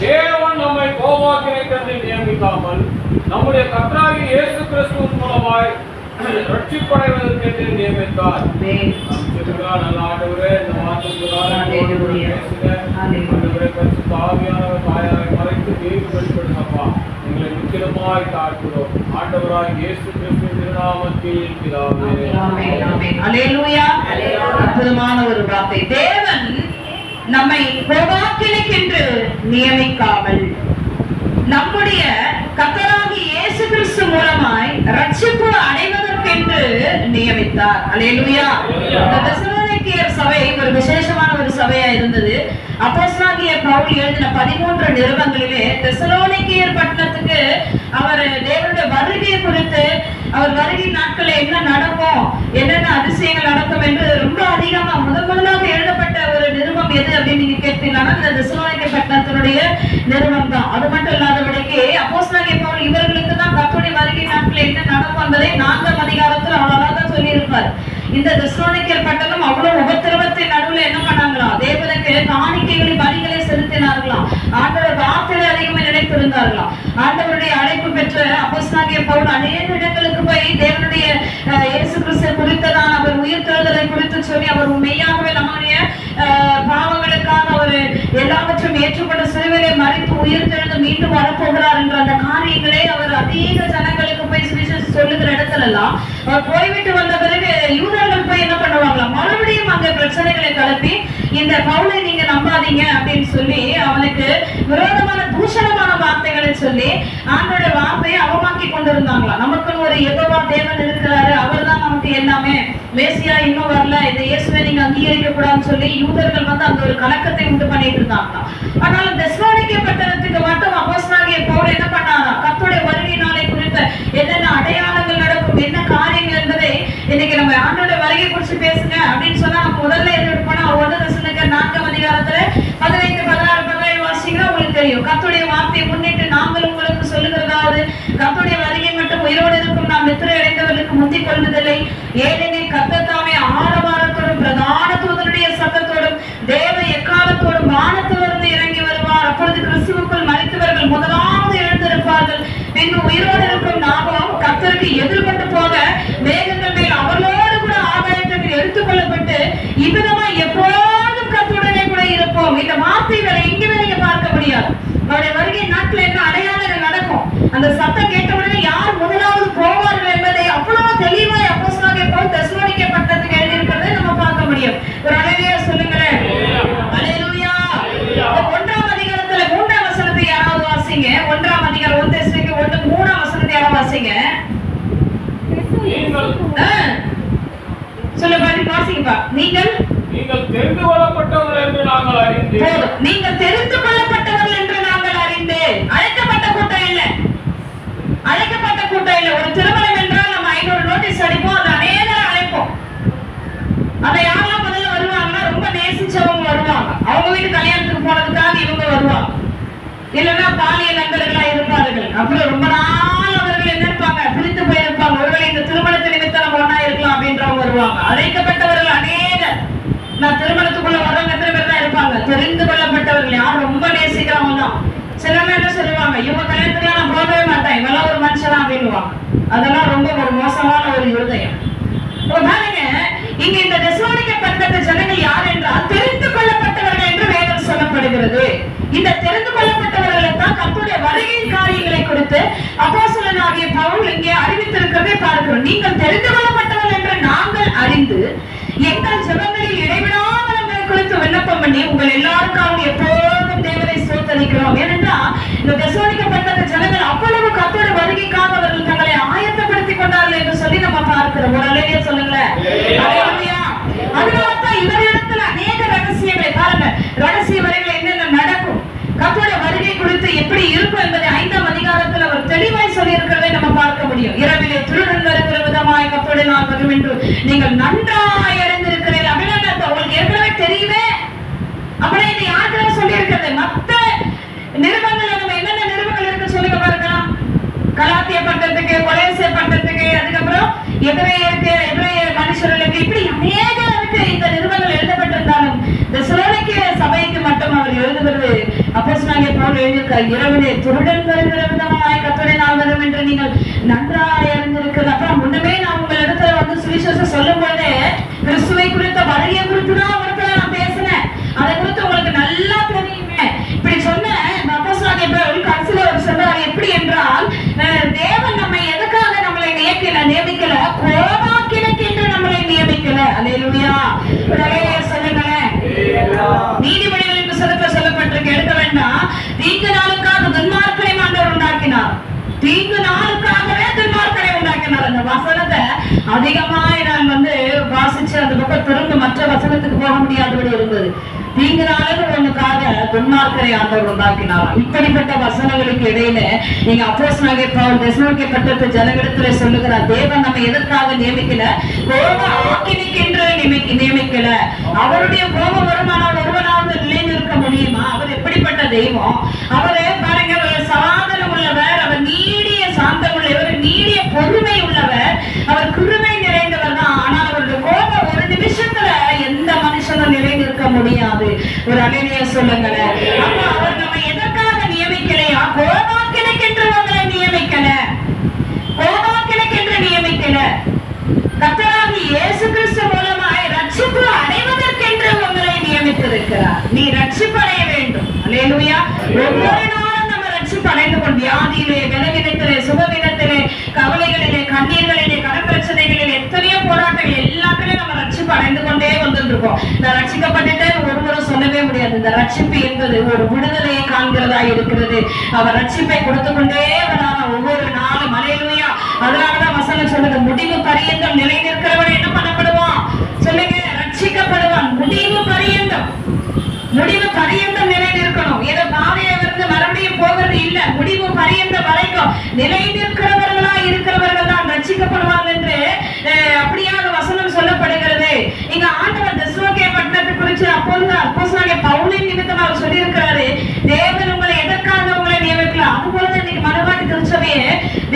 தேவன் நம்மை கோபாக்கினை நியமிக்காமல் நம்முடைய கர்த்தராகிய இயேசு கிறிஸ்துவின் மூலமாய் ரட்சிப்படைவதற்கு நியமித்தார். நல்ல ஆண்டவரே, இந்த ஆவியானவர் தாயாரை மறைத்து நீர் வெளிப்படுத்தப்பா எங்களை முற்றிலுமாய் தாழ்கிறோம். ஆண்டவராய் இயேசு கிறிஸ்துவின் திருநாமத்தில் பிதாவே. அல்லேலூயா. அற்புதமான ஒரு வார்த்தை. தேவன் நம்மை கோபாக்கினைக்கென்று நியமிக்காமல் நம்முடைய கர்த்தராகிய இயேசு கிறிஸ்து மூலமாய் ரட்சிப்பு அடைவதற்கென்று நியமித்தார். அல்லேலூயா. தெசலோனிக்கேயர் சபை ஒரு விசேஷமான ஒரு சபையா இருந்தது. அப்போஸ்தலனாகிய பவுல் எழுதின 13 நிருபங்களிலே தெசலோனிக்கேயர் பட்டணத்துக்கு அவர் தேவனுடைய வருகை குறித்து, அவர் வருகை நாட்களில் என்ன நடக்கும், என்னென்ன அதிசயங்கள் நடக்கும் என்று ரொம்ப அதிகமா முதலாக எழுதப்பட்ட ஒரு நிருபம் எது அப்படின்னு நீங்க கேட்டீங்கன்னா இந்த தெசலோனிக்கேயர் பட்டணத்தினுடைய நிருபம் தான். அது மட்டும் இல்லாதபடிக்கு அப்போஸ்தலனாகிய பவுல் இவர்களுக்கு தான் கர்த்தருடைய வருகை நாட்களில் என்ன நடக்கும் என்பதை 4ஆம் அதிகாரத்தில் அவ்வளவுதான் சொல்லி இருப்பார். இந்த தெசலோனிக்கேயர் பட்டணம் அவ்வளவு உபத்திரவத்தின் நடுவில் என்ன பண்ணாங்களாம், தேவனுக்கு காணிக்கைகளை பலிகளை செலுத்தினார்களாம். ஆண்டவர் வார்த்தைகளை அதிகமாக நினைத்திருந்தார்களாம். ஆண்டவருடைய அழைப்பு பெற்ற அப்போஸ்தலனாகிய பவுல் அநேக இடங்களுக்கு போய் தேவனுடைய இயேசு கிறிஸ்து குறித்ததான் அவர் உயிர்த்தெழுதலை குறித்து சொல்லி அவர் மெய்யாகவே நம்முடைய பாவங்களுக்காக அவர் எல்லாவற்றையும் ஏற்றுக்கொண்ட சிலுவையிலே மரித்து உயிர்த்தெழுந்து மீண்டும் வரப்போகிறார் என்ற அந்த காரியங்களே அவர் அதிக ஜனங்களுக்கு போய் சுவிசேஷம் சொல்லுகிற இடத்துல எல்லாம் அவர் போய்விட்டு வந்த பிறகு யூதர்கள் போய் என்ன பண்ணுவாங்களாம், மறுபடியும் அங்க பிரச்சனைகளை கலப்பி இந்த பவுலை நீங்க நம்பாதீங்க அப்படின்னு சொல்லி அவனுக்கு விரோதமான தூஷணமான வார்த்தைகளை சொல்லி ஆண்டோட வார்த்தையை அவமாக்கி கொண்டிருந்தாங்களாம். நமக்குன்னு ஒரு யெகோவா தேவன் இருக்கிறாரு, அவர் தான் நமக்கு எல்லாமே, மேசியா இன்னும் வரல, இந்த இயேசுவை நீங்க அங்கீகரிக்க கூடாதுன்னு சொல்லி யூதர்கள் வந்து அந்த ஒரு கலக்கத்தை உண்டு பண்ணிட்டு இருந்தாங்களாம். ஆனால் தெசலோனிக்கேயர் பட்டணத்துக்கு மட்டும் அப்போஸ்தலனாகிய பவுல் என்ன பண்ணாராம், கர்த்தருடைய வருகை நாளை குறித்த என்னென்ன அடையாளங்கள் நடக்கும், என்ன காரியங்கள் என்பதை இன்னைக்கு நம்ம ஆண்டோட வருகை குறித்து பேசுங்க அப்படின்னு சொன்னா நம்ம முதல்ல எடுப்போம்னா 1 தெசலோனிக்கேயர் 4ஆம் அதிகாரத்துல 15, 16, 17 வாசிங்கன்னா உங்களுக்கு தெரியும். கர்த்தருடைய வார்த்தையை முன்னிட்டு நாங்கள் உங்களுக்கு சொல்லுகிறதாவது, கர்த்தருடைய வருகை மட்டும் உயிரோடு இருக்கும் நாம் நித்திரை அடைந்தவர்களுக்கு முந்திக் கொள்வதில்லை. ஏனெனில் கர்த்தர் தாமே ஆரவாரத்தோடும் பிரதான தூதனுடைய சத்தத்தோடும் தேவ எக்காலத்தோடும் வானத்திலிருந்து இறங்கி வருவார். அப்பொழுது கிறிஸ்துவுக்குள் மரித்தவர்கள் முதலாவது எழுந்திருப்பார்கள். பின்பு உயிரோடு இருக்கும் நாமும் கர்த்தருக்கு எதிர்கொண்டு போக மேகங்கள் மேல் அவர்களோடு கூட ஆகாயத்தில் எடுத்துக் கொள்ளப்பட்டு இவ்விதமா எப்போதும் கர்த்தருடனே கூட இருப்போம். இந்த வார்த்தை வேற எங்கேயுமே நீங்க பார்க்க முடியாது. அவருடைய வருகை நாட்கள் என்ன அடையாளங்கள் நடக்கும், அந்த சத்தம் கேட்டவுடனே யார் முதலாவது போவார்கள் என்பதை அவ்வளவு தெளிவாய் அப்போஸ்தலனாகிய பவுல் தெசலோனிக்கேயர் பட்டணத்துக்கு எழுதியிருக்கிறதை நம்ம பார்க்க முடியும். ஒரு அல்லேலூயா சொல்லுங்களேன். அல்லேலூயா. 1ஆம் அதிகாரத்துல 3ஆம் வசனத்தை யாராவது வாசிங்க. 1ஆம் அதிகாரம் 1 தெசலோனிக்கேயர் 1:3 வசனத்தை யாராவது வாசிங்க. சொல்ல பாருங்க, வாசிங்கப்பா. நீங்கள் தெரிந்து கொள்ளப்பட்டவர்கள் என்று நாங்கள் அறிந்தேன். நீங்கள் தெரிந்து கொள்ளப்பட்டவர்கள் என்று நாங்கள் அறிந்தேன். அழைக்கப்பட்ட கூட்டம் இல்லை, அழைக்கப்பட்ட கூட்டம் இல்லை. ஒரு திருமணம் என்றால் நம்ம 500 நோட்டீஸ் அடிப்போம், அதை அநேகரை அழைப்போம். அதை யாரெல்லாம் முதல்ல வருவாங்கன்னா ரொம்ப நேசிச்சவங்க வருவாங்க, அவங்க வீட்டு கல்யாணத்துக்கு போனதுக்காக இவங்க வருவாங்க. இல்லைன்னா பாலியல் நண்பர்களா இருப்பார்கள். அப்புறம் ரொம்ப நாள் அவர்கள் என்ன இருப்பாங்க, பிரித்து போயிருப்பாங்க. ஒருவேளை இந்த திருமணத்தை நிமித்தம் நம்ம ஒன்னா இருக்கலாம் அப்படின்றவங்க வருவாங்க. அழைக்கப்பட்டவர்கள் அநேகர். நான் திருமணத்துக்குள்ள வர்றவங்க எத்தனை பேர் தான் இருப்பாங்க, தெரிந்து கொள்ளப்பட்டவர்கள் யார் ரொம்ப நேசிக்கிறவங்க தான். சில பேர் என்ன சொல்லுவாங்க, இவங்க கல்யாணத்துக்குலாம் நான் போகவே மாட்டேன், இவெல்லாம் ஒரு மனுஷனா அப்படின்னுவாங்க. அதெல்லாம் ரொம்ப ஒரு மோசமான ஒரு இருதயம். பாருங்க, இங்க இந்த தெசலோனிக்கேயர் பட்டணத்து ஜனங்கள் யார் என்றால் தெரிந்து கொள்ளப்பட்டவர்கள் என்று வேதம் சொல்லப்படுகிறது. இந்த தெரிந்து கொள்ளப்பட்டவர்களை தான் கர்த்தருடைய வருகையின் காரியங்களை குறித்து அப்போஸ்தலனாகிய பவுல் இங்கே அறிவித்திருக்கிறதை பார்க்கிறோம். நீங்கள் தெரிந்து கொள்ளப்பட்டவர்கள் என்று நாங்கள் அறிந்து எங்கள் ஜெபங்களில் இடைவிடாமல் உங்களை குறித்து விண்ணப்பம் பண்ணி உங்கள் எல்லாருக்காக எப்போதும் தேவனை ஸ்தோத்திரிக்கிறோம். ஏனென்றால் இந்த தெசலோனிக்கேயர் பட்டணத்து ஜனங்கள் அவ்வளவு கர்த்தருடைய வருகைக்காக அவர்கள் தங்களை ஆயத்தப்படுத்திக் கொண்டார்கள் என்று சொல்லி நம்ம பார்க்கிறோம். ஒரு அல்லேலூயா சொல்லுங்களேன். அல்லேலூயா. அதனால்தான் இவரிடத்துல அநேக ரகசியங்களை பாருங்க, ரகசிய வரைகள் என்னென்ன நடக்கும், கர்த்தருடைய வருகை குறித்து எப்படி இருக்கும் என்பதை 5ஆம் அதிகாரத்தில் அவர் தெளிவாய் சொல்லி இருக்கிறதை நம்ம பார்க்க முடியும். இரவிலே திருடன் வருகிற விதமாய் கர்த்தருடைய நாள் வரும் என்று நீங்கள் நன்றாய் அறிந்திருக்கிறீர்கள். அப்படின்னு உங்களுக்கு ஏற்கனவே தெரியுமே. அப்படியே இது யாருக்கெல்லாம் சொல்லி இருக்கிறது, மற்ற நிருபங்கள் நம்ம என்னென்ன நிருபங்கள் இருக்கு சொல்லுங்க பார்க்கலாம். கலாத்திய பட்டத்துக்கு, கொலோசிய பட்டத்துக்கு, அதுக்கப்புறம் எபிரேய மனுஷர்களுக்கு, இப்படி அநேக இருக்கு. இந்த நிருபங்கள் எழுதப்பட்டிருந்தாலும் தெசலோனிக்கேயர் சபைக்கு மட்டும் அவர் எழுதுவது அப்போஸ்தலனாகிய அப்போஸ்தலனாகிய பவுல் எழுதியிருக்கார், இரவிலே திருடன் வருகிற விதமாய் கர்த்தருடைய நாள் வரும் என்று நீங்கள் நன்றாய் அறிந்திருக்கிறது. அப்புறம் முன்னமே நான் உங்கள் இடத்துல வந்து சுவிசேஷம் சொல்லும் பொழுதே கிறிஸ்துவை குறித்த வருகையை குறித்து தான் இடத்துல நான் பேசினேன். அதை குறித்து உங்களுக்கு நல்லா தெரியுமே. இப்படி சொன்ன அப்போஸ்தலனாகிய பவுல் கடைசியில ஒரு சொன்னார், எப்படி என்றால், தேவன் நம்மை எதுக்காக நம்மளை நியமிக்கல, கோபாக்கினைக்கு என்று நம்மளை நியமிக்கல. அல்லேலூயா. சொல்லுங்களேன். நீதிபதிகளின் புத்தகத்தில் சொல்லப்பட்டிருக்கு, எடுக்க வேண்டாம், தீங்கு நாளுக்காக துன்மார்க்கரை ஆண்டவர் உண்டாக்கினார். தீங்கு நாளுக்காகவே துன்மார்க்கரை உண்டாக்கினார். அந்த வசனத்தை அதிகமாய் நான் வந்து வாசிச்சு அந்த பக்கம் திரும்ப மற்ற வசனத்துக்கு போக முடியாதபடி இருந்தது. தீங்கு நாளுக்கு ஒண்ணுக்காக துன்மார்க்கரை ஆண்டவர் உண்டாக்கினார். இப்படிப்பட்ட வசனங்களுக்கு இடையில நீங்க அப்போஸ்தலனாகிய பவுல் தெசலோனிக்கே பட்டணத்து ஜனங்களிடத்துல சொல்லுகிறார், தேவன் நம்ம எதற்காக நியமிக்கல, கோப ஆக்கினைக்கு என்று நியமிக்கல. அவருடைய கோபம் வருமானால் ஒருவனாவது நிலைநிற்க முடியுமா? அவர் எப்படிப்பட்ட தெய்வம்? அவரு பாருங்க, சமாதானம் உள்ளவர், அவர் நீடிய சாந்தம் உள்ளவர், நீடிய பொறுமை உள்ளவர், அவர் கிருபை நிறைந்தவர் தான். ஆனால் அவருடைய கோபம் ஒரு நிமிஷத்துல எந்த மனுஷனும் நிலைநிற்க முடியாது. ஒரு அல்லேலூயா சொல்லுங்களேன். அப்ப அவர் நம்ம எதற்காக நியமிக்கலையா? கோபாக்கினைக்கென்று உங்களை நியமிக்கல, கோபாக்கினைக்கென்று நியமிக்கல. கர்த்தராகிய இயேசு கிறிஸ்து மூலமாய் ரட்சிப்பு அடைவதற்கென்று உங்களை நியமித்திருக்கிறார். நீ ரட்சிப்பு அடைய வேண்டும். அல்லேலூயா. ஒவ்வொரு நாளும் நம்ம ரட்சிப்பு அடைந்து கொண்டு வியாதியிலே, பலவீனத்திலே, சுகவீனத்திலே, கவலைகளிலே, கண்ணீர்களிலே, கடற்பிரச்சனைகளிலே, எத்தனையோ போராட்டங்கள் எல்லாத்திலையும் நம்ம ரட்சிப்பு அடைந்து கொண்டே வந்துருக்கோம். நான் ரட்சிக்கப்பட்டுட்டே ஒருவரும் சொல்லவே முடியாது. இந்த ரட்சிப்பு என்பது ஒரு விடுதலையை காண்கிறதா இருக்கிறது. அவர் ரட்சிப்பை கொடுத்து கொண்டே வரான ஒவ்வொரு நாளும். அல்லேலூயா. அதனாலதான் வசனம் சொல்லுது, முடிவு பரியந்தம் நிலை நிற்கிறவன் என்ன பண்ணப்படுவான்? சொல்லுங்க, ரட்சிக்கப்படுவான். முடிவு பரியந்தம், முடிவு பரியந்தம் நிலை நிற்கணும். ஏதோ பாதையை வந்து மறுபடியும் போகிறது இல்ல, முடிவு பரியந்தம் வரைக்கும் நிலை நிற்கிறவர்களா இருக்கிறவர்கள் தான் ரட்சிக்கப்படுவாங்க என்று அப்படியான வசனம் சொல்லப்படுகிறது. இங்க ஆண்டவர் தெசலோனிக்கே பட்டணத்தை குறித்து அப்போஸ்தலனாகிய பவுலின் நிமித்தம் அவர் சொல்லி இருக்கிறாரு, தேவன் உங்களை எதற்காக உங்களை நியமிக்கலாம். அதுபோல இன்னைக்கு மனவாட்டி திருச்சபையே,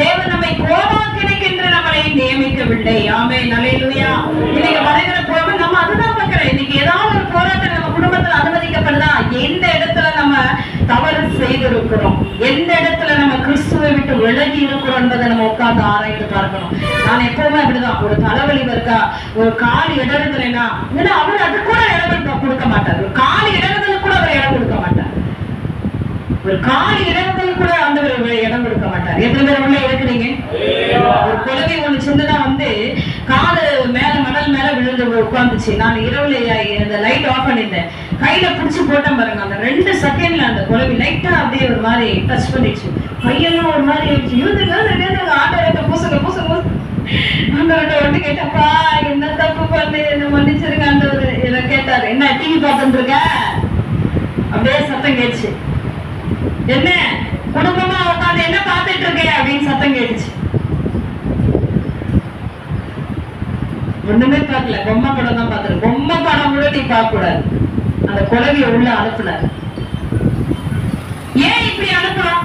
தேவன் நம்மை கோபாக்கினைக்கென்று நம்மளை நியமிக்கவில்லை. ஆமென். அல்லேலூயா. இன்னைக்கு வருகிற போது நம்ம அதுதான் பார்க்கிறோம். இன்னைக்கு ஏதாவது ஒரு போராட்டம் நம்ம குடும்பத்தில் அனுமதிக்கப்படுதா? எந்த இடத்துல நம்ம தவறு செய்திருக்கிறோம், எந்த இடத்துல நம்ம கிறிஸ்துவை விட்டு விலகி இருக்கிறோம் என்பதை நம்ம உட்கார்ந்து ஆராய்ந்து பார்க்கணும். நான் எப்பவுமே அப்படிதான், ஒரு தலைவலி இருக்கா, ஒரு கால் இடறுதலைனா அவர் அது கூட இடம் கொடுக்க மாட்டார். ஒரு கால் இடறுதலுக்கு கூட அவர் இடம் கொடுக்க மாட்டார். ஒரு கால் இடறுதல் கூட அந்த இடம் கொடுக்க மாட்டார். எத்தனை பேர் உள்ள இருக்கிறீங்க? ஒரு குழந்தை ஒண்ணு சின்னதா வந்து காலு மேல மணல் மேல விழுந்து உட்காந்துச்சு. நான் இரவுல இந்த லைட் ஆஃப் பண்ணிருந்தேன், கையில புடிச்சு போட்டேன் பாருங்க. அந்த 2 செகண்ட்ல அந்த குழந்தை லைட்டா அப்படியே ஒரு மாதிரி டச் பண்ணிடுச்சு. கையெல்லாம் ஒரு மாதிரி ஆட்டோட பூசுங்க பூசுங்க ஆண்டவர்கிட்ட வந்து கேட்டப்பா, என்ன தப்பு பண்ணு, என்ன மன்னிச்சிருங்க ஆண்டவர். இதை கேட்டாரு, என்ன டிவி பார்த்துட்டு இருக்க? அப்படியே சத்தம் கேட்டுச்சு. என்ன குடும்பமா உட்காந்து என்ன பார்த்துட்டு இருக்க அப்படின்னு சத்தம் கேட்டுச்சு. ஒண்ணுமே பார்க்கல, பொம்மை படம் தான் பார்த்துரு. பொம்மை படம் கூட நீ பார்க்க கூடாது. அந்த குழந்தைய உள்ள அனுப்புனார். ஏன் இப்படி அனுப்புறோம்?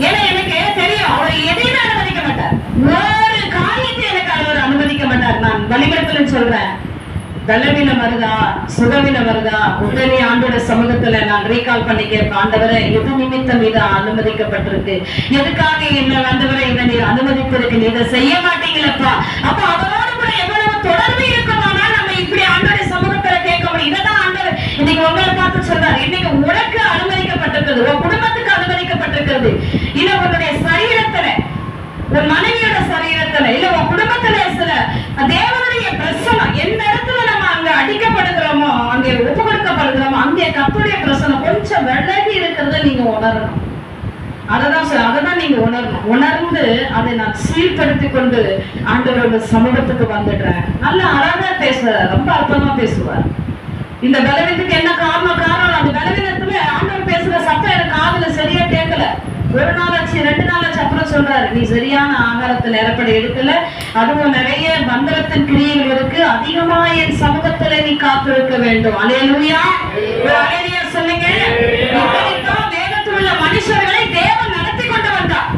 ஏன்னா எனக்கு தெரியும், அவர் எதையுமே அனுமதிக்க மாட்டார். ஒரு காரியத்தை எனக்கு அவர் அனுமதிக்க மாட்டார். நான் வழிபடத்துல சொல்றேன், பலவீனம் வருதா, சுகவீனம் வருதா, உடனே ஆண்டோட சமூகத்துல நான் ரீகால் பண்ணி கேட்பேன், ஆண்டவரை எது நிமித்தம் இதை அனுமதிக்கப்பட்டிருக்கு, எதுக்காக என்ன ஆண்டவரை இதை நீர் அனுமதித்திருக்கு, நீ இதை செய்ய மாட்டீங்களப்பா. அப்ப அவரோடு கூட எவ்வளவு தொடர்பு இருக்குமானா நம்ம இப்படி ஆண்டோட சமூகத்துல கேட்க முடியும். இதான் ஆண்டவர் இன்னைக்கு உங்களை பார்த்து சொல்றாரு. இன்னைக்கு உனக்கு அனுமதிக்கப்பட்டிருக்கிறது, உன் குடும்பத்துக்கு அனுமதிக்கப்பட்டிருக்கிறது, இல்ல உன்னுடைய சரீரத்துல, உன் மனைவியோட சரீரத்துல, இல்ல உன் குடும்பத்துல சில தேவனுடைய பிரசனம் எந்த இடத்துல நம்ம அங்க அடிக்கப்படுகிறோமோ, அங்கே ஒப்பு கொடுக்கப்படுகிறோமோ, அங்கே கர்த்தருடைய பிரசனம் கொஞ்சம் விலகி இருக்கிறத நீங்க உணரணும். அததான் நீங்க உணரணும். உணர்ந்து அதை நான் சீர்படுத்திக் கொண்டு ஆண்டவரோட சமூகத்துக்கு வந்துடுறேன். நல்ல அழகா பேசுவார், ரொம்ப அற்புதமா பேசுவார். இந்த பலவீனத்துக்கு என்ன காரணம்? அந்த பலவீனத்துல ஆண்டவர் பேசுற சத்தம் எனக்கு காதுல சரியா கேட்கல. ஒரு நாள் ஆச்சு, 2 நாள் ஆச்சு. அப்புறம் சொல்றாரு, நீ சரியான ஆகாரத்தை நேரப்படி எடுக்கல, அதுவும் நிறைய மந்திரத்தின் கிரியைகள் இருக்கு, அதிகமா என் சமூகத்துல நீ காத்திருக்க வேண்டும். அல்லேலூயா. அல்லேலூயா சொல்லுங்க. இப்படித்தான் வேதத்தில் உள்ள மனுஷர்களை தேவன் நடத்தி கொண்டு வந்தார்.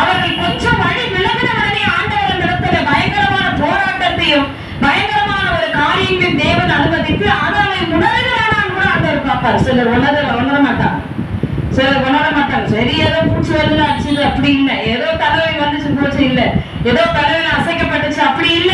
அவர்கள் கொஞ்சம் வழி விலகின உடனே ஆண்டவர் அந்த இடத்துல பயங்கரமான போராட்டத்தையும் பயங்கரமான ஒரு காரியத்தையும் தேவன் அனுமதித்து அதை உணர்கிறான் கூட ஆண்டவர் பார்ப்பார். சிலர் உணர மாட்டார். சிலர் உணர மாட்டாங்க. சரி ஏதோ பூச்சி வருது அடிச்சது அப்படி இல்லை. ஏதோ தலைவை வந்துச்சு போச்சு இல்ல, ஏதோ தலைவில அசைக்கப்பட்டுச்சு அப்படி இல்ல.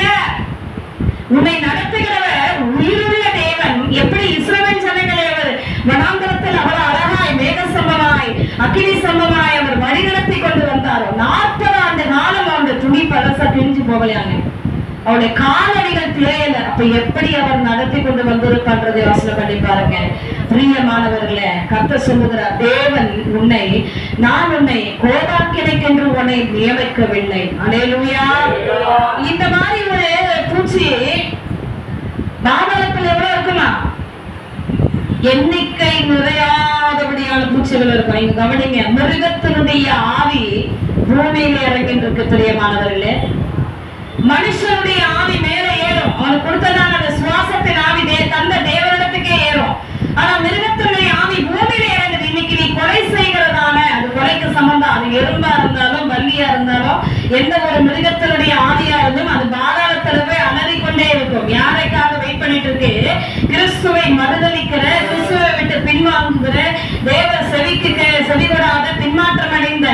உன்னை நடத்துகிறவர் உயிருள்ள தேவன். எப்படி இஸ்ரவேல் ஜனங்களை அவர் வனாந்தரத்தில் அவர் அழகாய் மேக சம்பமாய் அக்கினி சம்பமாய் அவர் வழிநடத்தி கொண்டு வந்தாரோ, 40 ஆண்டு காலம் அவருடைய துணி பழசா பிரிஞ்சு போகலையாங்க, அவருடைய காலடிகள் தேயல. அப்ப எப்படி அவர் நடத்தி கொண்டு வந்திருப்பான்றதை யோசனை பண்ணி பாருங்க. பிரியமானவர்களே, கர்த்தர் சொல்லுகிறார், தேவன் நான் உன்னை கோபாக்கினைக்கென்று உன்னை நியமிக்கவில்லை. அல்லேலூயா. இந்த மாதிரி ஒரு பூச்சி பாதாளத்தில் எவ்வளவு இருக்குமா? எண்ணிக்கை நிறையாதபடியான பூச்சிகள் இருக்கும். இங்க கவனிங்க, மிருகத்தினுடைய ஆவி பூமியில இறங்கின்றிருக்கு. பிரியமானவர்களே, மனுஷனுடைய ஆவி மேல ஏறும். அவனுக்கு கொடுத்ததான அந்த சுவாசத்தின் ஆவி தந்த தேவனிடத்துக்கே ஏறும். ஆனா மிருகத்தினுடைய ஆவி பூமியில இறங்குது. இன்னைக்கு நீ கொலை செய்கிறதான அது கொலைக்கு சம்பந்தம். அது எறும்பா இருந்தாலும் வள்ளியா இருந்தாலும் எந்த ஒரு மிருகத்தினுடைய ஆவியா இருந்தும் அது பாதாளத்திலவே அலறி கொண்டே இருக்கும். யாரைக்காக வெயிட் பண்ணிட்டு இருக்கு? கிறிஸ்துவை மறுதலிக்கிற, கிறிஸ்துவை விட்டு பின்வாங்குகிற, தேவ செவிகொடாத பின்மாற்றம் அடைந்த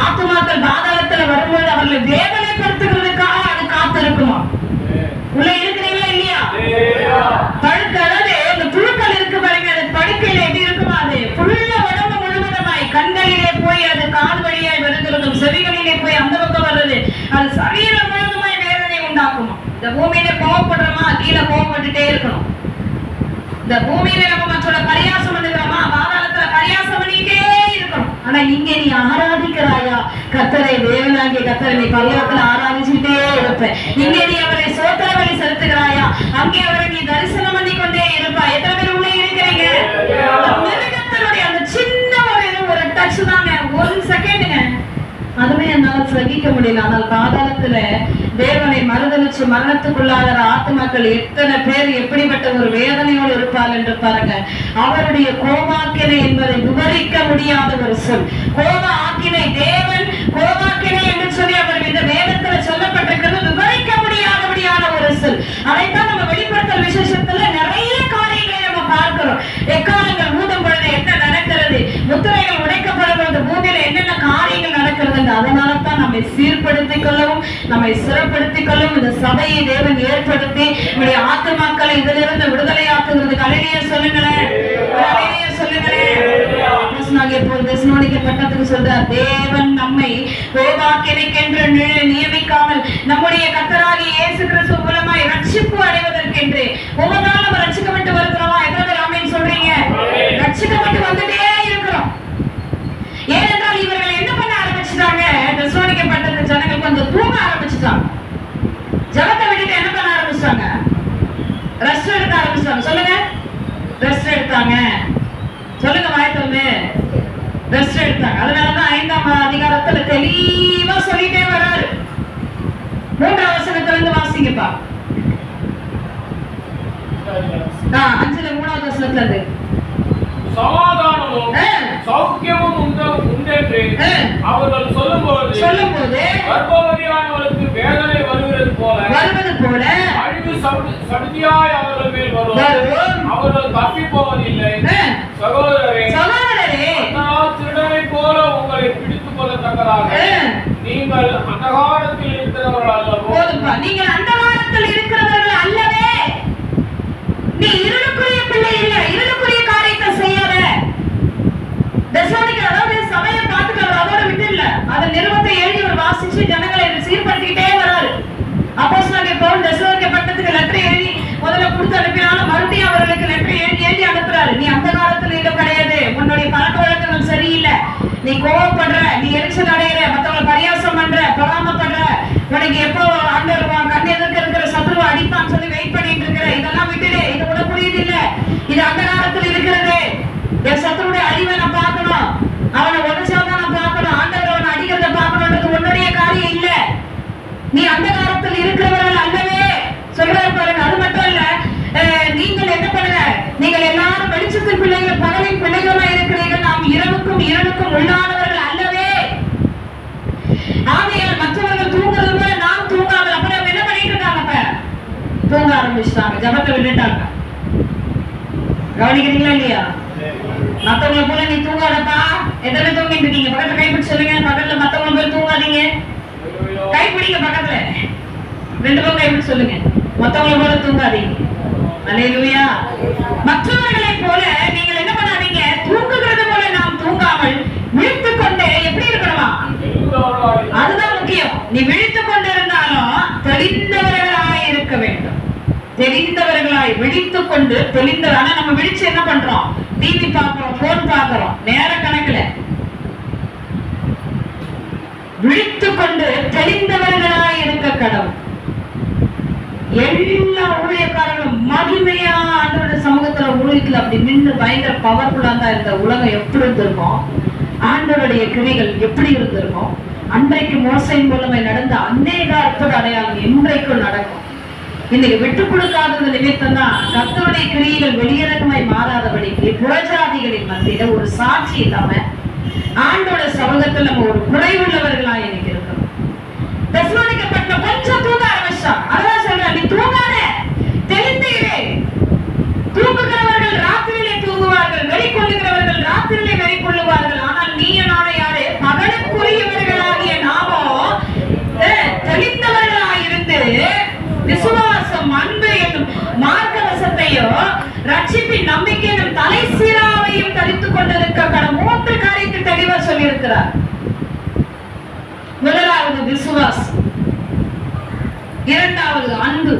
ஆத்துமாக்கள் பாதாளத்துல வரும்போது அவர்களை வேதனைப்படுத்துகிறதுக்காக அது காத்திருக்குமா? உள்ள இருக்கிறீங்களா இல்லையா? படுக்கிறது இந்த புழுக்கள் இருக்கு பாருங்க, அது படுக்கையில எப்படி இருக்குமா? அது புள்ள உடம்பு முழுவதுமாய் கண்களிலே போய் அது கால் வழியாய் வருகிறதும் செவிகளிலே போய் அந்த பக்கம் வர்றது, அது சரீரம் முழுவதுமாய் வேதனை உண்டாக்குமா? இந்த பூமியில கோவப்படுறோமா? கீழே கோவப்பட்டுட்டே இருக்கணும். இந்த பூமியில நம்ம மற்றவங்க பரியாசம் பண்ணுகிறோமா? பாதாளத்துல பரியாசம் பண்ணிட்டே இருக்கணும். ஆனா இங்க நீ ஆராதிக்கிறாயா கர்த்தரை, தேவனாகிய கர்த்தரை நீ பரியாசத்துல ஆராதிச்சுட்டே இருப்ப. இங்க நீ அவரை சோத்திர பலி செலுத்துகிறாயா, அங்கே அவரை நீ தரிசனம் பண்ணி கொண்டே இருப்பா. எத்தனை பேர் உள்ளே இருக்கிறீங்க? மிருகத்தினுடைய அந்த சின்ன ஒரு டச் தாங்க, 1 செகண்டுங்க, அதுவே என்னால சகிக்க முடியல. ஆனால் பாதாளத்துல தேவனை மறுதலிச்சு மரணத்துக்குள்ளாகிற ஆத்மாக்கள் எத்தனை பேர் எப்படிப்பட்ட ஒரு வேதனையோடு இருப்பார் என்று பாருங்க. அவருடைய கோபாக்கினை என்பதை விவரிக்க முடியாத ஒரு சொல். கோப ஆக்கினை, தேவன் கோபாக்கினை என்று சொல்லி அவர் இந்த வேதத்துல சொல்லப்பட்டிருக்கிறது விவரிக்க முடியாதபடியான ஒரு சொல். அதைத்தான் நம்ம வெளிப்படுத்தல் விசேஷத்துல நிறைய காரியங்களை நம்ம பார்க்கிறோம். எக்காலங்கள் ஊதும் பொழுது என்ன நடக்கிறது, முத்திரைகள் உடைக்கப்படும் பொழுது பூமியில என்னென்ன காரியங்கள் நடக்கிறது. அதனால்தான் நம்மை சீர்படுத்திக் கொள்ளவும் நம்மை சிறப்படுத்திக் கொள்ளவும் இந்த சபையை தேவன் ஏற்படுத்தி நம்முடைய ஆத்துமாக்களை இதிலிருந்து விடுதலையாக்குகிறது. அல்லேலூயா சொல்லுங்களேன், அல்லேலூயா சொல்லுங்களேன். பட்டத்துக்கு சொல்றார், தேவன் நம்மை கோபாக்கினைக்கென்று நியமிக்காமல் நம்முடைய கர்த்தராகிய இயேசு கிறிஸ்து மூலமாய் ரட்சிப்பு அடைவதற்கென்று ஒவ்வொரு நாளும் நம்ம ரட்சிக்கப்பட்டு வருகிறோமா? எத்தனை பேர் ஆமென் சொல்றீங்க? ரட்சிக்கப்பட்டு வந்துட்டே இருக்கிறோம். ஏனென்றால் இவர்கள் என்ன பண்ண ஆரம்பிச்சுட்டாங்க? தெசலோனிக்கேப்பட்ட ஜனங்கள் கொஞ்சம் தூங்க ஆரம்பிச்சுட்டாங்க. ஜெபத்தை விட்டுட்டு என்ன பண்ண ஆரம்பிச்சாங்க? ரெஸ்ட் எடுக்க ஆரம்பிச்சாங்க. சொல்லுங்க, ரெஸ்ட் எடுத்தாங்க. சொல்லுங்க, வாய்ப்பு ரெஸ்ட் எடுத்தாங்க. அதனாலதான் 5ஆம் அதிகாரத்துல தெளிவா சொல்லிட்டே வர்றாரு. 3ஆம் வசனத்துல இருந்து வாசிங்கப்பா. 5ல 3ஆவது வசனத்துல இருந்து சமாதானமும் சௌக்கியமும் உண்டென்று அவர்கள் சொல்லும்போது கர்ப்பவதியானவளுக்கு வேதனை வருவது போல அழிவு சடுதியாய் அவர்கள் மேல் வரும். அவர்கள் தப்பி போவதில்லை. சகோதரரே, திருடனை போல உங்களை பிடித்துக் கொள்ளத்தக்கதாக நீங்கள் அந்தகாரத்தில் இருக்கிறவர்கள் அல்லவோ? நீங்கள் அந்தகாரத்தில் இருக்கிறவர்கள் அல்லவே. நீ இருளுக்குரிய பிள்ளை இல்ல, இருளுக்குரிய காரியத்தை செய்யாத. தெசலோனிக்கேயர் அதாவது சபையை பார்த்துக்கிறார், அதோட விட்டு இல்ல. அதன் நிறுவத்தை எழுதி வாசிச்சு ஜனங்களை சீர்படுத்திக்கிட்டே வராரு. அப்போஸ்தலனாகிய பவுல் தெசலோனிக்கே பட்டணத்துக்கு லெட்டர் எழுதி முதல்ல கொடுத்து அனுப்பினாலும் மறுபடியும் அவர்களுக்கு லெட்டர் எழுதி அனுப்புறாரு. நீ அந்த காலத்துல இன்னும் கிடையாது, உன்னுடைய பழக்க வழக்கங்கள் சரியில்லை, நீ கோவப்படுற, நீ எரிச்சல் அடையிற, மற்றவங்களை பரியாசம் பண்ற, பொறாமப்படுற, உனக்கு எப்போ ஆண்டவர் கண் எதிர்க்க இருக்கிற சத்ருவை அடிப்பான்னு சொல்லி வெயிட் பண்ணிட்டு இருக்கிற, இதெல்லாம் விட்டுடு. இது கூட புரியுது இல்ல, இது அந்த காலத்தில் இருக்கிறது. என் சத்ருடைய அழிவை நான் பார்க்கணும், அவனை உடச்சாதான் நான் பார்க்கணும், ஆண்டவர் அவனை அடிக்கிறத பார்க்கணுன்றது உன்னுடைய காரியம் இல்ல. நீ அந்த காலத்தில் இருக்கிறவர்கள் அல்லவே சொல்றாரு பாருங்க. அது மட்டும் இல்ல, நீங்கள் என்ன பண்ணுங்க, நீங்கள் எல்லாரும் வெளிச்சத்தின் பிள்ளைகள், பகலின் பிள்ளைகளா இருக்கிறீர்கள். நாம் இரவுக்கும் இருளுக்கும் உள்ளானவர்கள் அல்லவே. ஆகையால் மற்றவர்கள் தூங்குறது போல நாம் தூங்காமல். அப்புறம் என்ன பண்ணிட்டு இருக்காங்க? அப்ப தூங்க ஆரம்பிச்சிட்டாங்க, ஜபத்தை விட்டுட்டாங்க. கவனிக்கிறீங்களா இல்லையா? மற்றவங்களை போல நீ தூங்காதப்பா, எத்தனை தூங்கிட்டு இருக்கீங்க? பக்கத்துல கைப்பிடிச்சு சொல்லுங்க. பக்கத்துல மத்தவங்க போய் தூங்காதீங்க. கைப்பிடிங்க பக்கத்துல. 2 பேரும் கைப்பிடிச்சு சொல்லுங்க. மத்தவங்கள போல தூங்காதீங்க. அல்லேலூயா. மற்றவர்களை போல நீங்கள் என்ன பண்ணாதீங்க, தூங்குகிறது போல நாம் தூங்காமல் விழித்துக் கொண்டு எப்படி இருக்கணுமா? அதுதான் முக்கியம். நீ விழித்துக் கொண்டு இருந்தாலும் தெளிந்தவர்களாய் இருக்க வேண்டும். தெரிந்தவர்களாய் விழித்துக் கொண்டு தெளிந்தவர். ஆனா நம்ம விழிச்சு என்ன பண்றோம்? டிவி பாக்குறோம், போன் பாக்குறோம், நேர கணக்குல. விழித்துக் கொண்டு தெளிந்தவர்களாய் இருக்க கடவுள். எல்லா ஊழியக்காரர்களும் மகிமையா ஆண்டவருடைய சமூகத்துல ஊழியத்துல அப்படி நின்று பயங்கர பவர்ஃபுல்லா தான் இருந்த உலகம் எப்படி இருந்திருக்கும், ஆண்டவருடைய கிரிகள் எப்படி இருந்திருக்கும். அன்றைக்கு மோசையின் மூலமே நடந்த அநேக அற்புத அடையாளம் இன்றைக்கும் நடக்கும். இன்னைக்கு விட்டு கொடுக்காதது நிமித்தம் தான் கர்த்தருடைய கிரியைகள் வெளியரங்கமாய் மாறாதபடிக்கு புறஜாதிகளின் மத்தியில ஒரு சாட்சி இல்லாம ஆண்டோட சமூகத்தில் நம்ம ஒரு குறைவுள்ளவர்களாக இன்னைக்கு இருக்கிறோம். தெசலோனிக்கப்பட்ட கொஞ்சம் தூங்க ஆரம்பிச்சா. அதான் சொல்றேன், நீ தூங்காத, தெளிந்தீரே. தூங்குகிறவர்கள் ராத்திரியிலே தூங்குவார்கள், வெறி கொள்ளுகிறவர்கள் ராத்திரியிலே வெறி கொள்ளுவார்கள். ஆனால் நீ நானே யாரு? பகலுக்குரியவர்களாகிய நாமோ தெளிந்தவர்களாயிருந்து விசுவாசம், அன்பு என்னும் மார்க்கவசத்தையோ ரட்சிப்பின் நம்பிக்கை என்னும் தலை சீராவையும் தரித்துக் கொண்டிருக்க 3 காரியத்தை தெளிவா சொல்லி இருக்கிறார். முதலாவது விசுவாசம், 2வது அன்பு,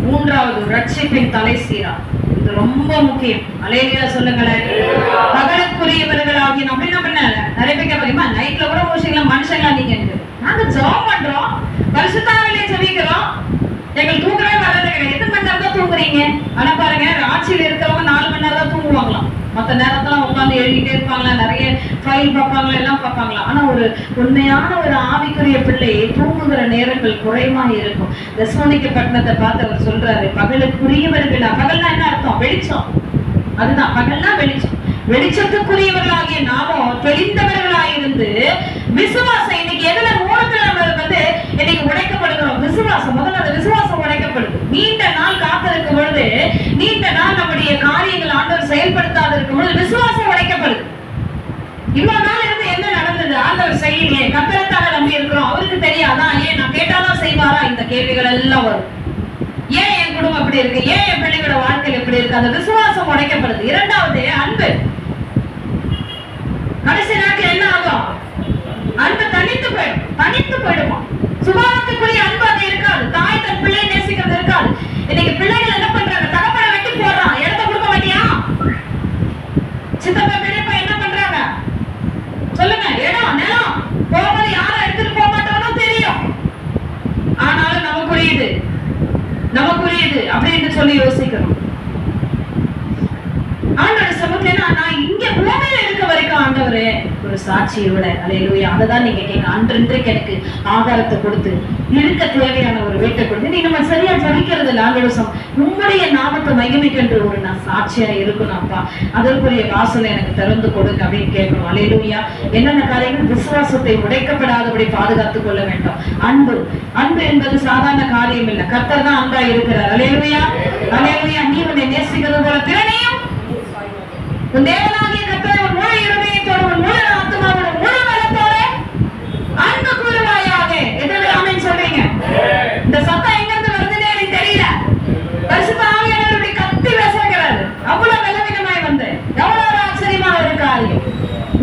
3வது ரட்சிப்பின் தலை சீரா. இது ரொம்ப முக்கியம். அல்லேலூயா சொல்லுங்களேன். பகலுக்குரியவர்களாகி நம்ம என்ன பண்ண நிறைய பேர் கேட்பாங்க, நைட்ல கூட மூசிக்கலாம் மனுஷங்களா நீங்க? நாங்க ஜெபம் பண்றோம், பரிசுத்தாவிலே ஜெபிக்கிறோம், எங்களுக்கு தூங்கவே வர்றது கிடையாது. எத்தனை மணி நேரம் தான் தூங்குறீங்க? ஆனா பாருங்க, ஆட்சியில் இருக்கிறவங்க 4 மணி நேரம் தான் தூங்குவாங்களாம். மற்ற நேரத்துல உட்காந்து எழுதிட்டே இருப்பாங்களா, நிறைய ஃபைல் பார்ப்பாங்களா, எல்லாம் பார்ப்பாங்களா. ஆனா ஒரு உண்மையான ஒரு ஆவிக்குரிய பிள்ளை தூங்குகிற நேரங்கள் குறைவா இருக்கும். தெசலோனிக்கப்பட்டணத்தை பார்த்து அவர் சொல்றாரு, பகலுக்குரியவர்களா. பகல்னா என்ன அர்த்தம்? வெளிச்சம். அதுதான் பகல்னா வெளிச்சம். வெளிச்சத்துக்குரியவர்களாகிய நாமோ தெளிந்தவர்களாயிருந்து விசுவாசம். இன்னைக்கு எதுல மூலத்துல நம்ம இன்னைக்கு உடைக்கப்படுகிறோம்? விசுவாசம். முதல்ல அந்த விசுவாசம் உடைக்கப்படுது. நீண்ட நாள் காத்திருக்கும் பொழுது, நீண்ட நாள் நம்முடைய காரியங்கள் ஆண்டவர் செயல்படுத்தாது இருக்கும் பொழுது விசுவாசம் உடைக்கப்படுது. இவ்வளவு நாள் இருந்து என்ன நடந்தது? ஆண்டவர் செய்யலையே, கர்த்தரைத்தாக நம்பி இருக்கிறோம், அவருக்கு தெரியாதா? ஏன் நான் கேட்டாதான் செய்வாரா? இந்த கேள்விகள் எல்லாம் வரும். ஏன் என் குடும்பம் எப்படி இருக்கு? ஏன் என் பிள்ளைகளோட வாழ்க்கையில் எப்படி இருக்கு? அந்த விசுவாசம் உடைக்கப்படுது. 2வது அன்பு. கடைசி நாட்கள் என்ன ஆகும்? அன்பு தனித்து போயிடும். தனித்து போயிடுமா? சுபாவத்துக்குரிய அன்பு அது இருக்காது. தாய் தன் பிள்ளையை நேசிக்கிறது இருக்காது. இன்னைக்கு பிள்ளைகள் என்ன பண்றாங்க? தகப்பனை வெட்டி போடுறான். இடத்த கொடுக்க மாட்டியா? சித்தப்பா பெரியப்பா என்ன பண்றாங்க சொல்லுங்க? இடம் நிலம் போகும்போது யாரும் எடுத்துட்டு போக மாட்டானோ தெரியும். ஆனாலும் நமக்குரியது அப்படின்னு சொல்லி யோசிக்கிறோம். ஆண்டோட சமூகத்துல நான் இங்க பூமியில இருக்க வரைக்கும் ஆண்டவரே ஒரு சாட்சியோட. அல்லேலூயா. அததான் நீங்க கேட்க. அன்றைக்கு எனக்கு ஆகாரத்தை கொடுத்து இருக்க தேவையான ஒரு வீட்டை கொடுத்து நீ நம்ம சரியா ஜபிக்கிறது இல்லை. ஆண்டோட உங்களுடைய நாமத்தை மகிமைக்கின்ற ஒரு நான் சாட்சியா இருக்கணும்ப்பா, அதற்குரிய வாசலை எனக்கு திறந்து கொடுங்க அப்படின்னு கேட்கணும். அல்லேலூயா. என்னென்ன காரியங்கள்? விசுவாசத்தை உடைக்கப்படாதபடி பாதுகாத்துக் கொள்ள வேண்டும். அன்பு. அன்பு என்பது சாதாரண காரியம் இல்லை. கர்த்தர் தான் அன்பா இருக்கிறார். அல்லேலூயா. அல்லேலூயா. நீ உன்னை நேசிக்கிறது போல பிறனையும் உன் தேவனாகிய கர்த்தரை உன் முழு இருதயத்தோடு, உன் முழு ஆத்துமாவோடு, முழு பலத்தோடு அன்பு கூறுவாயாக. எத்தனை ஆமென் சொல்றீங்க? இந்த சத்தம் எங்க இருந்து வருதுன்னு எனக்கு தெரியல. பரிசுத்த ஆவியானவர் இப்படி கத்தி பேசுகிறாரு. அவ்வளவு பலவீனமாய் வந்து எவ்வளவு ஒரு ஆச்சரியமான ஒரு காரியம்.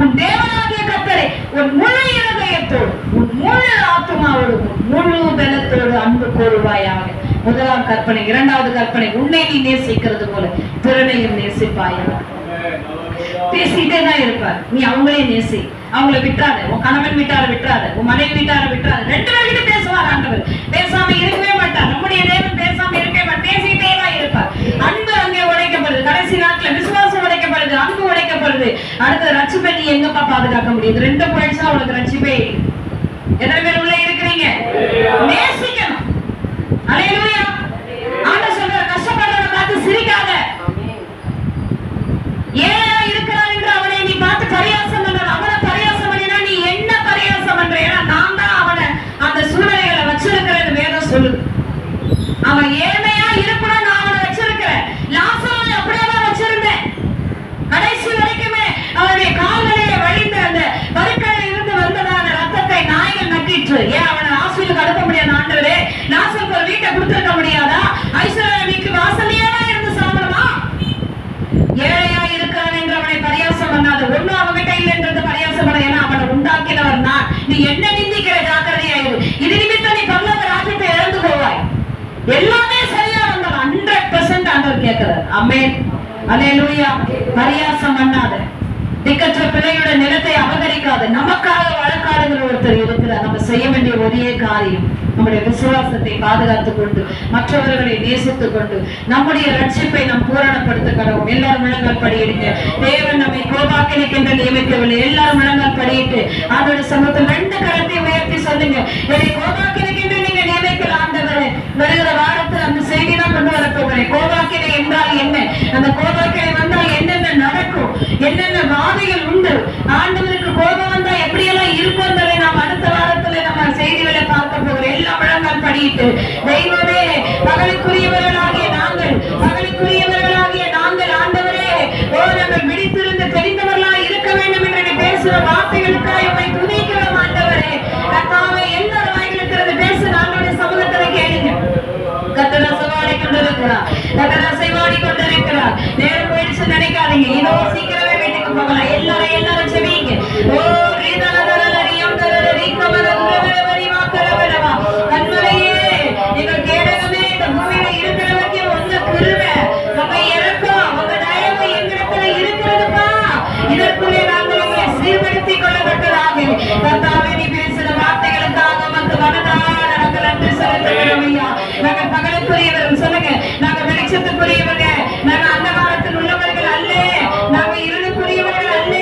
உன் தேவனாகிய கர்த்தரை உன் முழு இருதயத்தோடு, உன் முழு ஆத்துமாவோடு, முழு பலத்தோடு அன்பு கூறுவாயாக. முதலாம் கற்பனை. 2வது கற்பனை, உன்னை நீ நேசிக்கிறது போல பிறனையும் நேசிப்பாயாக. பேசிட்டே தான் இருப்பார். நீ அவங்களே நேசி, அவங்கள விட்டாரு. உன் கணவன் விட்டாரு, உன் மனைவி விட்டாரு. 2 பேர்கிட்ட பேசுவார் ஆண்டவர். பேசாம இருக்கவே மாட்டார். நம்முடைய தேவன் பேசாம இருக்கவே மாட்டார். பேசிட்டே தான் இருப்பார். அன்பு அங்கே உடைக்கப்படுது. கடைசி நாட்கள் விசுவாசம் உடைக்கப்படுது, அன்பு உடைக்கப்படுது. அடுத்த ரட்சிப்பை நீ எங்கப்பா பாதுகாக்க முடியுது? 2 போயிடுச்சா அவளுக்கு ரட்சிப்பை. எத்தனை பேர் உள்ள இருக்கிறீங்க? நேசிக்கணும். அல்லேலூயா. ஆண்டவர் சொல்றார், கஷ்டப்படுறவனை பார்த்து சிரிக்காத. ஏன் இருக்கிறான் என்று அவனை நீ பார்த்து பரியாசம் பண்ற. அவனை பரியாசம் பண்ணினா நீ என்ன பரியாசம் பண்ற? ஏன்னா நான் தான் அவனை அந்த சூழ்நிலைகளை வச்சிருக்கிறது வேதம் சொல்லுது. அவன் ஏழ்மையா இருக்கணும், நான் அவனை வச்சிருக்கிறேன். லாசரை அப்படியே தான் வச்சிருந்தேன். கடைசி வரைக்குமே அவனுடைய கால்களிலே வழிந்த அந்த பண்ண, ஏன்னா அவனை உண்டாக்கினவர் நான். நீ என்ன நிந்திக்கிற ஜாக்கிரதையாயிரு, இது நிமித்தம் நீ பரலோக ராஜ்யத்தை இழந்து போவாய். எல்லாமே சரியா வந்தால் 100% ஆண்டவர் கேட்கிறார். ஆமென், அல்லேலூயா. பரியாசம் பண்ணாத, திக்கற்ற பிள்ளையோட நிலத்தை அபகரிக்காத. நமக்காக வழக்காடுகிற ஒருத்தர் இருக்கிறார். நம்ம செய்ய வேண்டிய ஒரே காரியம் நம்முடைய விசுவாசத்தை பாதுகாத்துக் கொண்டு, மற்றவர்களை நேசித்துக் கொண்டு, நம்முடைய ரட்சிப்பை நாம் பூரணப்படுத்த கடவும். எல்லாரும் முழங்கால் படியிடுங்க. தேவன் நம்மை கோபாக்கினைக்கு என்று நியமிக்கவில்லை. எல்லாரும் முழங்கால் படியிட்டு அதோட சமூகத்தில் 2 கரத்தை உயர்த்தி சொல்லுங்க, என்னை கோபாக்கினைக்கு என்று நீங்க நியமிக்கல ஆண்டவரே. வருகிற வாரத்தில் அந்த செய்தி நான் கொண்டு வர போகிறேன். கோபாக்கினை என்றால் என்ன, அந்த கோபாக்கினை வந்தால் என்னென்ன நடக்கும், என்னென்ன வாதைகள் உண்டு, ஆண்டவருக்கு கோபம் வந்தா எப்படியெல்லாம் இருக்கும் என்பதை நாம் அடுத்த வாரத்துல நம்ம செய்திகளை பார்க்க போகிறோம். எல்லாம் முழங்கால் படியிட்டு, தெய்வமே, பகலுக்குரியவர்களாகிய நாங்கள், பகலுக்குரியவர்களாகிய நாங்கள் ஆண்டவரே, நாங்கள் விழித்திருந்து தெரிந்தவர்களாய் இருக்க வேண்டும் என்று பேசுகிற வார்த்தைகளுக்காக உம்மை துதிக்கிறோம் ஆண்டவரே. கர்த்தாவே, எல்லாரும் வாய்களுக்கு பேசுகிற ஆண்டவருடைய சமூகத்துல கேளுங்க. கர்த்தர் அசைவாடி கொண்டிருக்கிறார், கர்த்தர் அசைவாடி கொண்டிருக்கிறார். நேரம் போயிடுச்சு நினைக்காதீங்க, இதோ சீக்கிரமே வீட்டுக்கு போகலாம். எல்லாரும் செவிங்க. ஓ கண்மலையே, நீங்கள் கேடகமே, இந்த பூமியில இருக்கிற வரைக்கும் உங்க கிருபை, உங்க இரக்கம், உங்க தயவு எங்களிடத்துல இருக்கிறதுப்பா. இதற்குள்ளே நாங்கள் எங்களை சீர்படுத்திக் கொள்ளப்பட்டதாக. கர்த்தாவே, நீ பேசுற வார்த்தைகளுக்காக உமக்கு மனதார நாங்கள் நன்றி செலுத்துகிறோம் ஐயா. நாங்கள் பகலுக்குரியவர்கள் சொல்லுங்க, நாங்கள் வெளிச்சத்துக்குரியவங்க, நாங்கள் அந்தகாரத்தில் உள்ளவர்கள் அல்ல, நாங்கள் இருளுக்குரியவர்கள் அல்ல,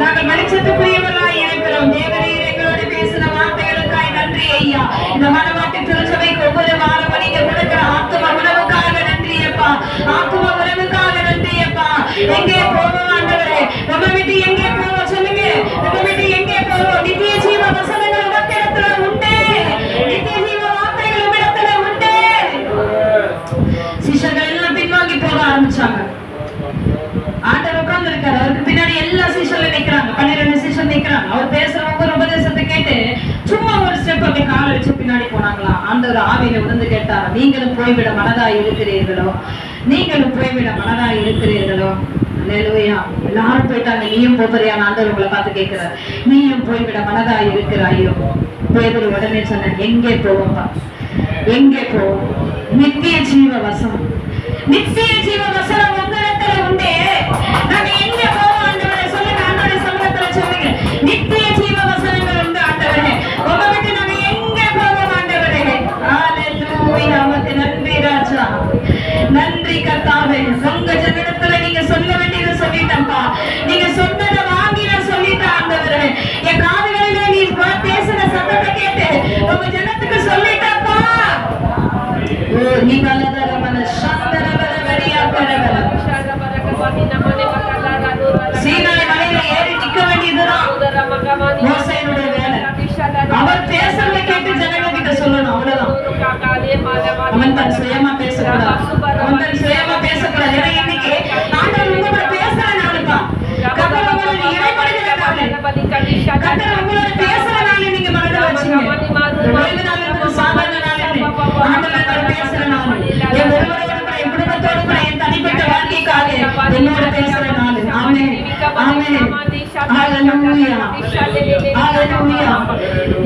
நாங்கள் வெளிச்சத்துக்குரியவர்களாய் இருக்கிறோம். தேவரீர் எங்களோடு பேசின வார்த்தைகளுக்காய் நன்றி ஐயா. இந்த மனவாட்டி திருச்சபைக்கு ஒவ்வொரு வாரம் நீங்க கொடுக்கிற ஆத்தும உணவுக்காக நன்றி அப்பா, ஆத்தும உணவுக்காக நன்றி அப்பா. எங்கே போவோம் ஆண்டவரே, நம்ம விட்டு எங்கே போவோம் சொல்லுங்க, நம்ம விட்டு எங்கே போவோம்? நித்திய ஜீவ வசனங்கள் உடத்திடத்துல உண்டு, நித்திய ஜீவ வார்த்தைகள் உடத்தில உண்டு. சிஷ்யர்கள் எல்லாம் பின்வாங்கி போக ஆரம்பிச்சாங்க. ஆண்டவர் உட்கார்ந்து இருக்காரு, அவருக்கு பின்னாடி எல்லா சிஷ்யர்களும் நிக்கிறாங்க, 12 சிஷ்யர் நிக்கிறாங்க. அவர் பேசுற ஒவ்வொரு உபதேசத்தை கேட்டு சும்மா ஒரு ஸ்டெப் அப்படி கால வச்சு பின்னாடி போனாங்களா. ஆண்டவர் ஆவியில உணர்ந்து கேட்டாரா, நீங்களும் போய்விட மனதாய் இருக்கிறீர்களோ, நீங்களும் போய்விட மனதாய் இருக்கிறீர்களோ? அல்லேலூயா. எல்லாரும் போயிட்டாங்க, நீயும் போறியா? ஆண்டவர் உங்களை பார்த்து கேட்கிறார், நீயும் போய்விட மனதாய் இருக்கிறாயோ? பேதுரு உடனே சொன்ன, எங்கே போவோம்பா, எங்கே போவோம்? நித்திய ஜீவ வசனம், நித்திய ஜீவ வசனம் உங்களிடத்துல உண்டு. நாங்க எங்க போவோம் ஆண்டவரே சொல்லுங்க, ஆண்டவரே சமூகத்துல சொல்லுங்க. நித்திய ஜீவ வசனங்கள் உண்டு ஆண்டவரே, உங்க விட்டு நாங்க எங்க போவோம் ஆண்டவரே? ஹalleluya. உமக்கு நன்றி ராஜா, நன்றி கர்த்தாவே. உங்க ஜனத்துல நீங்க சொல்ல வேண்டியதை சொல்லிட்டப்பா, நீங்க சொன்னதை வாங்கி நான் சொல்லிட்டேன் ஆண்டவரே. என் காதுகளிலே நீ பேசுற சத்தத்தை கேட்டு உங்க ஜனத்துக்கு சொல்லிட்டப்பா. ஓ நீ நல்லதரமன சந்தரவர வரியாக்கரவர சீனாய் மலையில ஏறி நிக்க வேண்டியதுதான் மோசேயுடைய வேலை. அவர் பேசுறதை கேட்டு ஜனங்க கிட்ட சொல்லணும், அவ்வளவுதான். அவன் தன் சுயமா பேசக்கூடாது, அவன் தன் சுயமா பேசக்கூடாது. ஏன்னா இன்னைக்கு ஆண்டவர் உங்களோட பேசுற நாளுப்பா, கர்த்தர் உங்களோட இடைப்படுகிற நாளு, கர்த்தர் உங்களோட பேசுற நாளு. நீங்க மனதில் வச்சுங்க, ஓய்வு நாள் என்பது சாதாரண நாள் இல்லை, ஆண்டவர் பேசுற நாள். என் ஒருவரோடு கூட, என் குடும்பத்தோடு கூட, என் தனிப்பட்ட வாழ்க்கைக்காக என்னோட பேசுற நாள். ஆமென், ஆமென், ஹalleluya, ஹalleluya.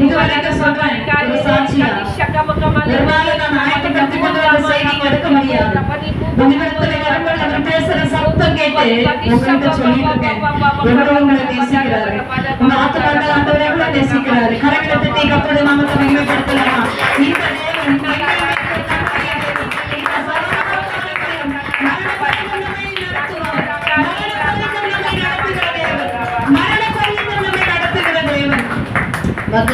இதுவரைக்கும் சொல்றேன் ஒரு சாட்சியா, ஒருவேளை நான் ஆயத்தப்படுத்திக் கொண்டு வர செய்தி எடுக்க முடியாது. உங்களிடத்துல வரும்போது அவர் பேசுற சத்தம் கேட்டு உங்கள்கிட்ட சொல்லிட்டு இருக்கேன், எவ்வளவு உங்களை நேசிக்கிறாரு, உங்க ஆத்மாக்கள் ஆண்டவர் எவ்வளவு நேசிக்கிறாரு. கரங்களை தட்டி கப்போடு நாமத்தை மகிமைப்படுத்தலாமா? இந்த தேவன்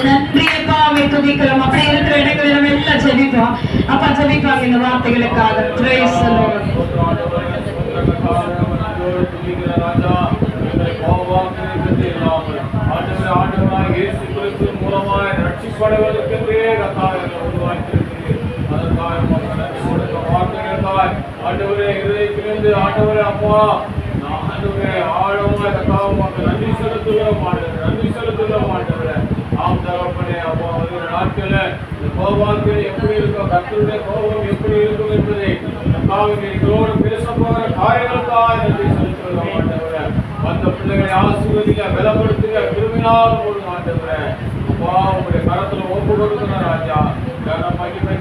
நன்றியப்பா, அவை துதிக்கிறோம். அப்படி இருக்கிற இடங்களில் நம்ம எல்லாம் ஜெபிப்போம். அப்பா ஜெபிப்பாங்க இந்த வார்த்தைகளுக்காக. Praise the Lord. ஆண்டவராகிய இயேசு கிறிஸ்து மூலமாய் ரட்சிக்கப்படுவதற்கென்றே கர்த்தாவே உருவாக்கியிருக்கிறீர். அதற்காக உமக்கு வார்த்தைகளுக்காய் ஆண்டவரே இதயத்திலிருந்து ஆண்டவரே அப்பா ஆண்டவரே ஆழமாய் கர்த்தாவே உமக்கு நன்றி செலுத்துகிறோம் ஆண்டவரே, நன்றி செலுத்துகிறோம் ஆண்டவரே. ஆம் தகப்பனே, அப்பா ஒரு நாட்கள இந்த கோபாக்கள் எப்படி இருக்கும், கர்த்தருடைய கோபம் எப்படி இருக்கும் என்பதை கர்த்தாவே எங்களோடு பேச போகிற காரியங்களுக்காக நன்றி செலுத்துகிறோம் ஆண்டவரே. மற்ற பிள்ளைகளை ஆசீர்வதிங்க, பலப்படுத்துங்க, கிருபை இல்லாத ஒரு ஆண்டவரே அப்பா உங்களுடைய கரத்துல ஒப்பு கொடுக்கிற ராஜா மகிமை